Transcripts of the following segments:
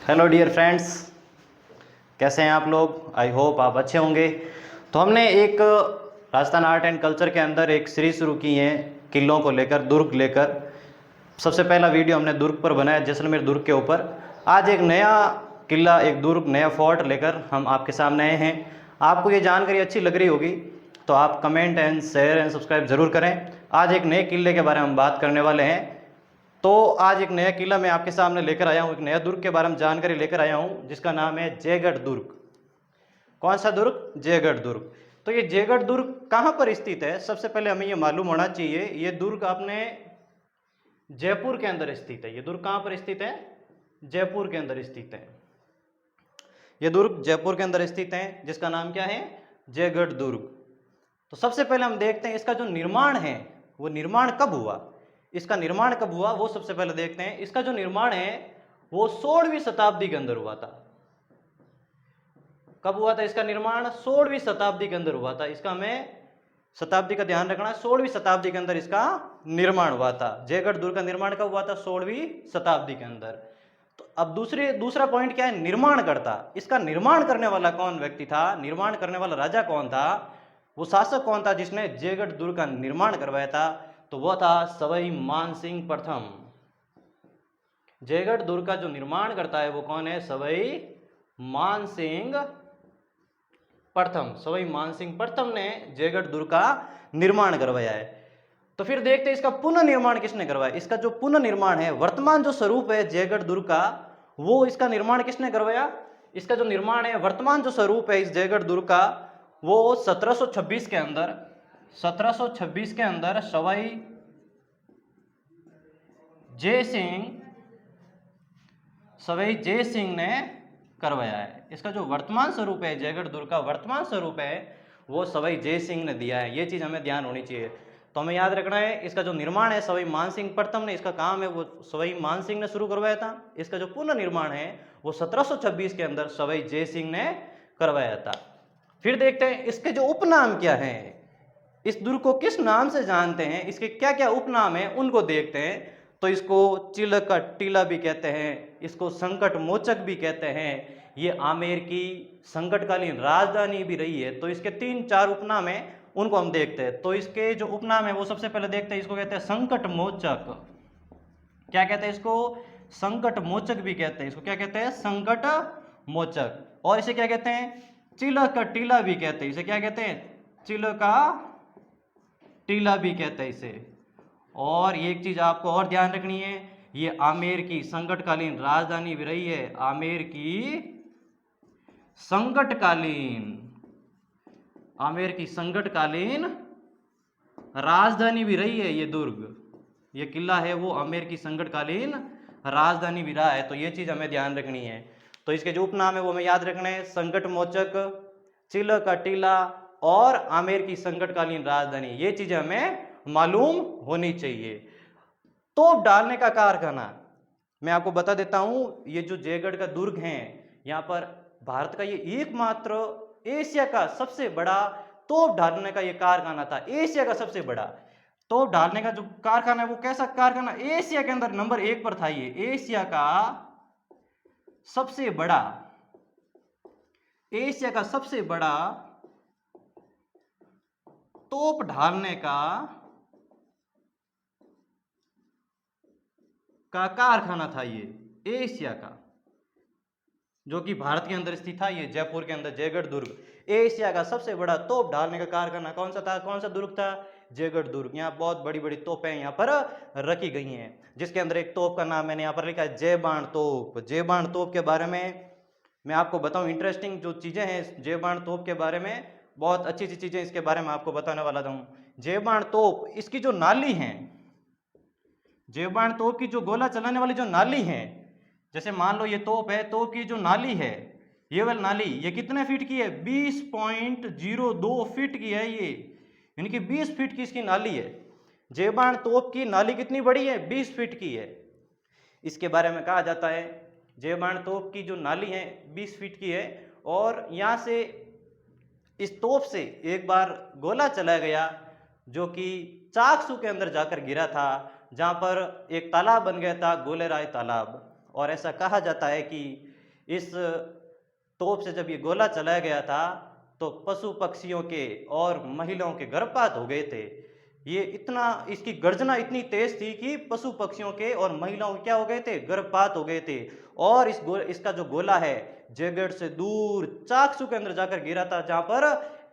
Hello dear friends, कैसे हैं आप लोग। आई होप आप अच्छे होंगे। तो हमने एक राजस्थान आर्ट एंड कल्चर के अंदर एक सीरीज शुरू की है किलों को लेकर, दुर्ग लेकर। सबसे पहला वीडियो हमने दुर्ग पर बनाया, जैसलमेर दुर्ग के ऊपर। आज एक नया किला, एक दुर्ग, नया फोर्ट लेकर हम आपके सामने आए हैं। आपको ये जानकारी अच्छी लग रही होगी तो आप comment and share and subscribe जरूर करें। आज एक नए किले के बारे में हम बात करने वाले हैं। तो आज एक नया किला मैं आपके सामने लेकर आया हूँ, एक नया दुर्ग के बारे में जानकारी लेकर आया हूँ, जिसका नाम है जयगढ़ दुर्ग। कौन सा दुर्ग? जयगढ़ दुर्ग। तो ये जयगढ़ दुर्ग कहाँ पर स्थित है, सबसे पहले हमें ये मालूम होना चाहिए। ये दुर्ग अपने जयपुर के अंदर स्थित है। ये दुर्ग कहाँ पर स्थित है? जयपुर के अंदर स्थित है। ये दुर्ग जयपुर के अंदर स्थित है, जिसका नाम क्या है? जयगढ़ दुर्ग। तो सबसे पहले हम देखते हैं इसका जो निर्माण है वो निर्माण कब हुआ। इसका निर्माण कब हुआ वो सबसे पहले देखते हैं। इसका जो निर्माण है वो 16वीं शताब्दी के अंदर हुआ था। कब हुआ था इसका निर्माण? 16वीं शताब्दी के अंदर हुआ था। इसका हमें शताब्दी का ध्यान रखना है। 16वीं शताब्दी के अंदर इसका निर्माण हुआ था। जयगढ़ दुर्ग का निर्माण कब हुआ था? 16वीं शताब्दी के अंदर। तो अब दूसरा पॉइंट क्या है? निर्माणकर्ता। इसका निर्माण करने वाला कौन व्यक्ति था? निर्माण करने वाला राजा कौन था? वो शासक कौन था जिसने जयगढ़ दुर्ग का निर्माण करवाया था? तो वह था सवाई मानसिंह प्रथम। जयगढ़ दुर्ग का जो निर्माण करता है वो कौन है? सवाई मानसिंह प्रथम। सवाई मानसिंह प्रथम ने जयगढ़ दुर्ग का निर्माण करवाया है। तो फिर देखते हैं इसका पुनर्निर्माण किसने करवाया। इसका जो पुनर्निर्माण है, वर्तमान जो स्वरूप है जयगढ़ दुर्ग का, वो इसका निर्माण किसने करवाया? इसका जो निर्माण है, वर्तमान जो स्वरूप है इस जयगढ़ दुर्ग का, वो 1726 के अंदर 1726 के अंदर सवाई जय सिंह ने करवाया है। इसका जो वर्तमान स्वरूप है जयगढ़ दुर्ग का, वर्तमान स्वरूप है वो सवाई जय सिंह ने दिया है। ये चीज हमें ध्यान होनी चाहिए। तो हमें याद रखना है इसका जो निर्माण है सवाई मानसिंह प्रथम ने, इसका काम है वो सवाई मानसिंह ने शुरू करवाया था। इसका जो पुनर्निर्माण है वो 1726 के अंदर सवाई जय सिंह ने करवाया था। फिर देखते हैं इसके जो उपनाम क्या है, इस दुर्ग को किस नाम से जानते हैं, इसके क्या क्या उपनाम है उनको देखते हैं। तो इसको चिलक का टीला भी कहते हैं, इसको संकट मोचक भी कहते हैं, ये आमेर की संकटकालीन राजधानी भी रही है। तो इसके 3-4 उपनाम है, उनको हम देखते हैं। तो इसके जो उपनाम है वो सबसे पहले देखते हैं। इसको कहते हैं संकट मोचक। क्या कहते हैं इसको? संकट मोचक भी कहते हैं। इसको क्या कहते हैं? संकट मोचक। और इसे क्या कहते हैं? चिलक का टीला भी कहते हैं। इसे क्या कहते हैं? चिलक का टीला भी कहते हैं इसे। और एक चीज आपको और ध्यान रखनी है, ये आमेर की संकटकालीन राजधानी भी रही है। आमेर की संकटकालीन राजधानी भी रही है ये दुर्ग। ये किला है वो आमेर की संकटकालीन राजधानी भी रहा है। तो ये चीज हमें ध्यान रखनी है। तो इसके जो उपनाम है वो हमें याद रखना है, संकट मोचक, चिलक का टीला और आमेर की संकटकालीन राजधानी। ये चीजें हमें मालूम होनी चाहिए। तोप डालने का कारखाना मैं आपको बता देता हूं। ये जो जयगढ़ का दुर्ग है, यहाँ पर भारत का ये एकमात्र एशिया का सबसे बड़ा तोप डालने का ये कारखाना था। एशिया का सबसे बड़ा तोप डालने का जो कारखाना है वो कैसा कारखाना? एशिया के अंदर नंबर 1 पर था। ये एशिया का सबसे बड़ा तोप ढालने का कारखाना था ये एशिया का, जो कि भारत के अंदर स्थित था। ये जयपुर के अंदर जयगढ़ दुर्ग एशिया का सबसे बड़ा तोप डालने का कारखाना कौन सा था? कौन सा दुर्ग था? जयगढ़ दुर्ग। यहाँ बहुत बड़ी बड़ी तोपें यहाँ पर रखी गई हैं, जिसके अंदर एक तोप का नाम मैंने यहाँ पर लिखा है जयबाण तोप। जयबाण तोप के बारे में मैं आपको बताऊं, इंटरेस्टिंग जो चीजें हैं जयबाण तोप के बारे में, बहुत अच्छी अच्छी चीजें इसके बारे में आपको बताने वाला हूं। जयबाण तोप, इसकी जो नाली है, जयबाण तोप की जो गोला चलाने वाली जो नाली है, जैसे मान लो ये तोप है, तोप की जो नाली है, ये वाली नाली, ये कितने फीट की है? 20.02 फीट की है ये, यानी कि 20 फीट की इसकी नाली है। जयबाण तोप की नाली कितनी बड़ी है? 20 फीट की है। इसके बारे में कहा जाता है जयबाण तोप की जो नाली है 20 फीट की है, और यहाँ से इस तोप से एक बार गोला चलाया गया जो कि चाकसू के अंदर जाकर गिरा था, जहाँ पर एक तालाब बन गया था, गोलेराय तालाब। और ऐसा कहा जाता है कि इस तोप से जब ये गोला चलाया गया था तो पशु पक्षियों के और महिलाओं के गर्भपात हो गए थे। ये इतना, इसकी गर्जना इतनी तेज थी कि पशु पक्षियों के और महिलाओं के क्या हो गए थे, गर्भपात हो गए थे। और इसका जो गोला है जयगढ़ से दूर चाकसू के अंदर जाकर गिरा था, जहां पर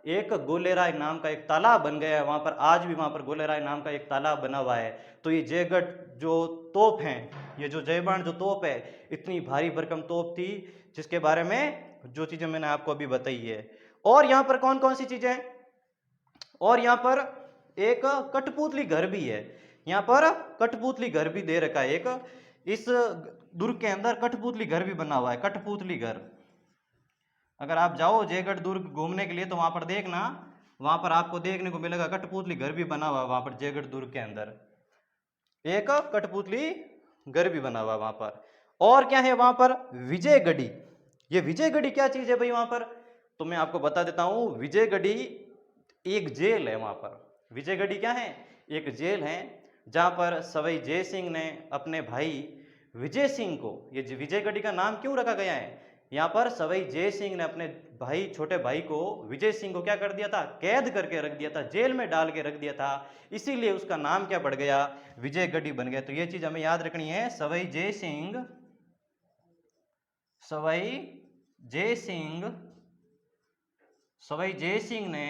एक गोलेराय नाम का एक तालाब बन गया है। वहां पर आज भी वहां पर गोलेराय नाम का एक तालाब बना हुआ है। तो ये जयगढ़ जो तोप है, ये जो जयबाण जो तोप है, इतनी भारी भरकम तोप थी, जिसके बारे में जो चीजें मैंने आपको अभी बताई है। और यहाँ पर कौन कौन सी चीजें, और यहाँ पर एक कठपुतली घर भी है। यहाँ पर कठपुतली घर भी दे रखा है एक, इस दुर्ग के अंदर कठपुतली घर भी बना हुआ है, कठपुतली घर। अगर आप जाओ जयगढ़ दुर्ग घूमने के लिए तो वहां पर देखना, वहां पर आपको देखने को मिलेगा कठपुतली घर भी बना हुआ है वहां पर जयगढ़ दुर्ग के अंदर, एक कठपुतली घर भी बना हुआ वहां पर। और क्या है वहां पर, विजयगढ़ी। ये विजयगढ़ी क्या चीज है भाई वहां पर, तो मैं आपको बता देता हूं। विजयगढ़ी एक जेल है वहां पर। विजयगढ़ी क्या है, एक जेल है, जहां पर सवाई जय सिंह ने अपने भाई विजय सिंह को, ये विजयगढ़ी का नाम क्यों रखा गया है, यहाँ पर सवाई जय सिंह ने अपने भाई, छोटे भाई को, विजय सिंह को क्या कर दिया था, कैद करके रख दिया था, जेल में डाल के रख दिया था, इसीलिए उसका नाम क्या पड़ गया, विजयगढ़ी बन गया। तो ये चीज हमें याद रखनी है। सवाई जय सिंह, सवाई जय सिंह, सवाई जय सिंह ने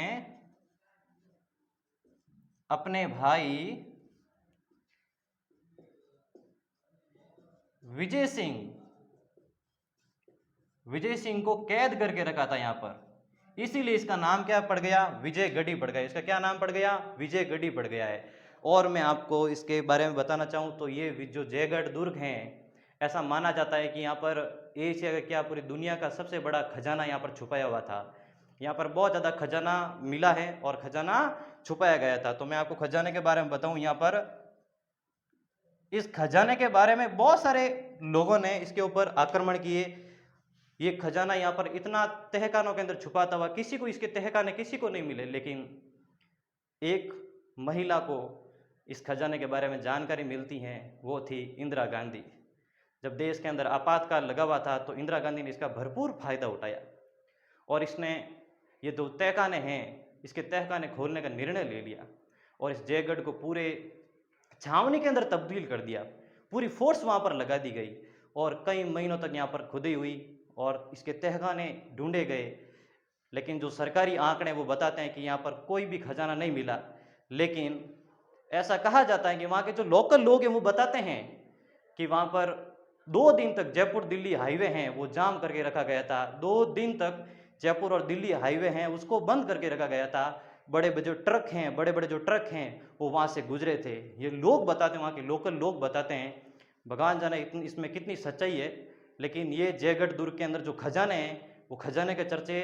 अपने भाई विजय सिंह को कैद करके रखा था यहाँ पर, इसीलिए इसका नाम क्या पड़ गया, विजयगढ़ी पड़ गया। इसका क्या नाम पड़ गया, विजयगढ़ी पड़ गया है। और मैं आपको इसके बारे में बताना चाहूँ तो ये जो जयगढ़ दुर्ग है, ऐसा माना जाता है कि यहाँ पर एशिया का क्या पूरी दुनिया का सबसे बड़ा खजाना यहाँ पर छुपाया हुआ था। यहाँ पर बहुत ज़्यादा खजाना मिला है और खजाना छुपाया गया था। तो मैं आपको खजाने के बारे में बताऊँ, यहाँ पर इस खजाने के बारे में बहुत सारे लोगों ने इसके ऊपर आक्रमण किए। ये खजाना यहाँ पर इतना तहखानों के अंदर छुपाता हुआ, किसी को इसके तहखाने किसी को नहीं मिले, लेकिन एक महिला को इस खजाने के बारे में जानकारी मिलती है, वो थी इंदिरा गांधी। जब देश के अंदर आपातकाल लगा हुआ था तो इंदिरा गांधी ने इसका भरपूर फायदा उठाया और इसने ये जो तहखाने हैं, इसके तहखाने खोलने का निर्णय ले लिया और इस जयगढ़ को पूरे छावनी के अंदर तब्दील कर दिया। पूरी फोर्स वहाँ पर लगा दी गई और कई महीनों तक यहाँ पर खुदाई हुई और इसके तहखाने ढूंढे गए, लेकिन जो सरकारी आंकड़े वो बताते हैं कि यहाँ पर कोई भी खजाना नहीं मिला। लेकिन ऐसा कहा जाता है कि वहाँ के जो लोकल लोग हैं वो बताते हैं कि वहाँ पर 2 दिन तक जयपुर दिल्ली हाईवे हैं वो जाम करके रखा गया था। 2 दिन तक जयपुर और दिल्ली हाईवे हैं उसको बंद करके रखा गया था। बड़े बड़े जो ट्रक हैं वो वहाँ से गुजरे थे। ये लोग बताते हैं, वहाँ के लोकल लोग बताते हैं। भगवान जाने इसमें कितनी सच्चाई है, लेकिन ये जयगढ़ दुर्ग के अंदर जो खजाने हैं वो खजाने के चर्चे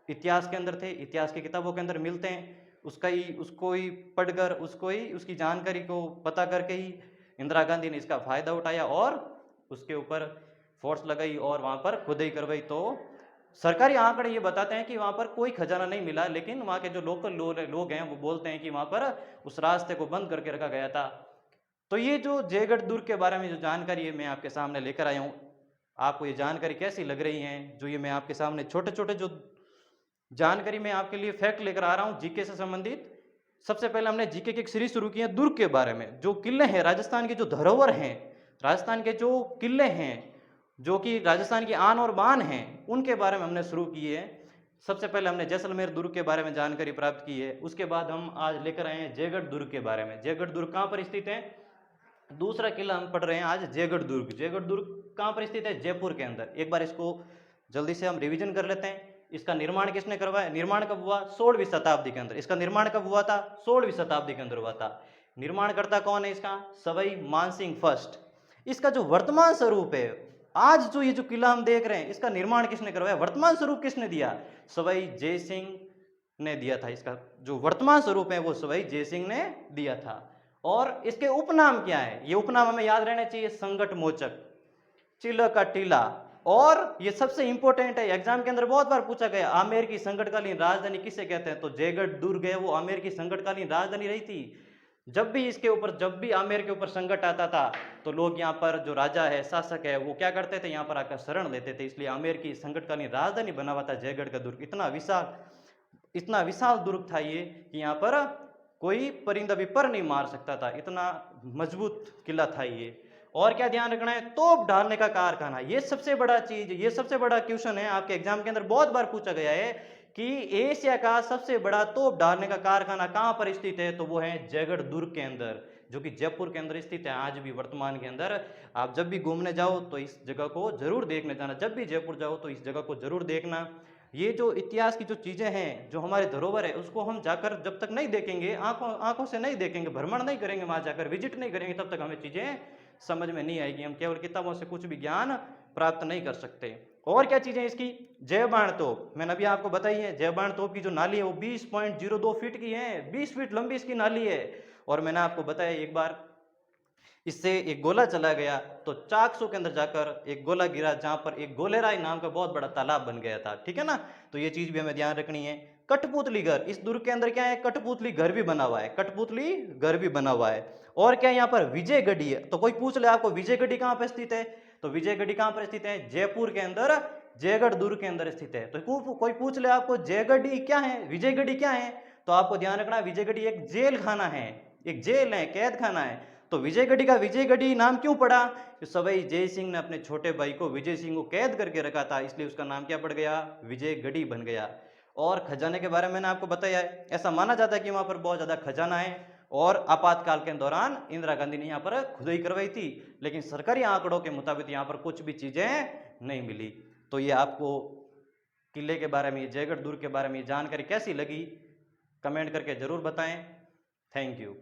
इतिहास के अंदर थे, इतिहास की किताबों के अंदर मिलते हैं। उसको ही पढ़कर, उसकी जानकारी को पता करके ही इंदिरा गांधी ने इसका फ़ायदा उठाया और उसके ऊपर फोर्स लगाई और वहाँ पर खुदाई करवाई। तो सरकारी आंकड़े ये बताते हैं कि वहाँ पर कोई खजाना नहीं मिला, लेकिन वहाँ के जो लोकल लोग हैं वो बोलते हैं कि वहाँ पर उस रास्ते को बंद करके रखा गया था। तो ये जो जयगढ़ दुर्ग के बारे में जो जानकारी है मैं आपके सामने लेकर आया हूँ। आपको ये जानकारी कैसी लग रही है? जो ये मैं आपके सामने छोटे छोटे जो जानकारी मैं आपके लिए फैक्ट लेकर आ रहा हूँ जीके से संबंधित। सबसे पहले हमने जीके की एक सीरीज शुरू की है दुर्ग के बारे में। जो किले हैं, राजस्थान के जो धरोहर हैं, राजस्थान के जो किले हैं जो कि राजस्थान की आन और बान हैं, उनके बारे में हमने शुरू किए है। सबसे पहले हमने जैसलमेर दुर्ग के बारे में जानकारी प्राप्त की है। उसके बाद हम आज लेकर आए हैं जयगढ़ दुर्ग के बारे में। जयगढ़ दुर्ग कहाँ पर स्थित है? दूसरा किला हम पढ़ रहे हैं आज, जयगढ़ दुर्ग। जयगढ़ दुर्ग कहाँ पर स्थित है? जयपुर के अंदर। एक बार इसको जल्दी से हम रिवीजन कर लेते हैं। इसका निर्माण किसने करवाया? निर्माण कब हुआ? 16वीं शताब्दी के अंदर। इसका निर्माण कब हुआ था? 16वीं शताब्दी के अंदर हुआ था। निर्माणकर्ता कौन है इसका? सवाई मानसिंह फर्स्ट। इसका जो वर्तमान स्वरूप है, आज जो ये जो किला हम देख रहे हैं, इसका निर्माण किसने करवाया? वर्तमान स्वरूप किसने दिया? सवाई जय सिंह ने दिया था। इसका जो वर्तमान स्वरूप है वो सवाई जय सिंह ने दिया था। और इसके उपनाम क्या है? ये उपनाम हमें याद रहना चाहिए। संकट मोचक, चिल्ल का टीला। और ये सबसे इंपॉर्टेंट है, एग्जाम के अंदर बहुत बार पूछा गया, आमेर की संकटकालीन राजधानी किसे कहते हैं? तो जयगढ़ दुर्ग है वो आमेर की संकटकालीन राजधानी रही थी। जब भी इसके ऊपर, जब भी आमेर के ऊपर संकट आता था तो लोग यहाँ पर जो राजा है, शासक है, वो क्या करते थे, यहाँ पर आकर शरण लेते थे। इसलिए आमेर की संकटकालीन राजधानी बना हुआ था जयगढ़ का दुर्ग। इतना विशाल दुर्ग था ये कि यहाँ पर कोई परिंदा भी पर नहीं मार सकता था, इतना मजबूत किला था ये। और क्या ध्यान रखना है, तोप डालने का कारखाना, ये सबसे बड़ा चीज, ये सबसे बड़ा क्वेश्चन है आपके एग्जाम के अंदर बहुत बार पूछा गया है कि एशिया का सबसे बड़ा तोप डालने का कारखाना कहां पर स्थित है, तो वो है जयगढ़ दुर्ग के अंदर, जो कि जयपुर के अंदर स्थित है आज भी वर्तमान के अंदर। आप जब भी घूमने जाओ तो इस जगह को जरूर देखने जाना, जब भी जयपुर जाओ तो इस जगह को जरूर देखना। ये जो इतिहास की जो चीजें हैं, जो हमारे धरोहर है, उसको हम जाकर जब तक नहीं देखेंगे, आंखों से नहीं देखेंगे, भ्रमण नहीं करेंगे, वहां जाकर विजिट नहीं करेंगे, तब तक हमें चीजें समझ में नहीं आएगी। हम केवल किताबों से कुछ भी ज्ञान प्राप्त नहीं कर सकते। और क्या चीजें इसकी, जय बाण तोप, मैंने अभी आपको बताई है, जय बाण तोप की जो नाली है वो 20.02 फीट की है, 20 फीट लंबी इसकी नाली है। और मैंने आपको बताया एक बार इससे एक गोला चला गया तो चाकसू के अंदर जाकर एक गोला गिरा, जहां पर एक गोलेराय नाम का बहुत बड़ा तालाब बन गया था, ठीक है ना। तो ये चीज भी हमें ध्यान रखनी है। कठपुतली घर, इस दुर्ग के अंदर क्या है, कठपुतली घर भी बना हुआ है, कठपुतली घर भी बना हुआ है। और क्या यहाँ पर विजयगढ़ी है, तो कोई पूछ ले आपको विजयगढ़ी कहाँ पर स्थित है, तो विजयगढ़ी कहाँ पर स्थित है, जयपुर के अंदर जयगढ़ दुर्ग के अंदर स्थित है। तो कोई पूछ ले आपको जयगढ़ी क्या है, विजयगढ़ी क्या है, तो आपको ध्यान रखना विजयगढ़ी एक जेल खाना है, एक जेल है, कैद खाना है। तो विजयगढ़ी का विजयगढ़ी नाम क्यों पड़ा, तो सवाई जय सिंह ने अपने छोटे भाई को विजय सिंह को कैद करके रखा था, इसलिए उसका नाम क्या पड़ गया, विजयगढ़ी बन गया। और खजाने के बारे में मैंने आपको बताया है, ऐसा माना जाता है कि वहां पर बहुत ज्यादा खजाना है, और आपातकाल के दौरान इंदिरा गांधी ने यहाँ पर खुदाई करवाई थी, लेकिन सरकारी आंकड़ों के मुताबिक यहाँ पर कुछ भी चीजें नहीं मिली। तो ये आपको किले के बारे में, जयगढ़ दुर्ग के बारे में जानकारी कैसी लगी, कमेंट करके जरूर बताएं। Thank you.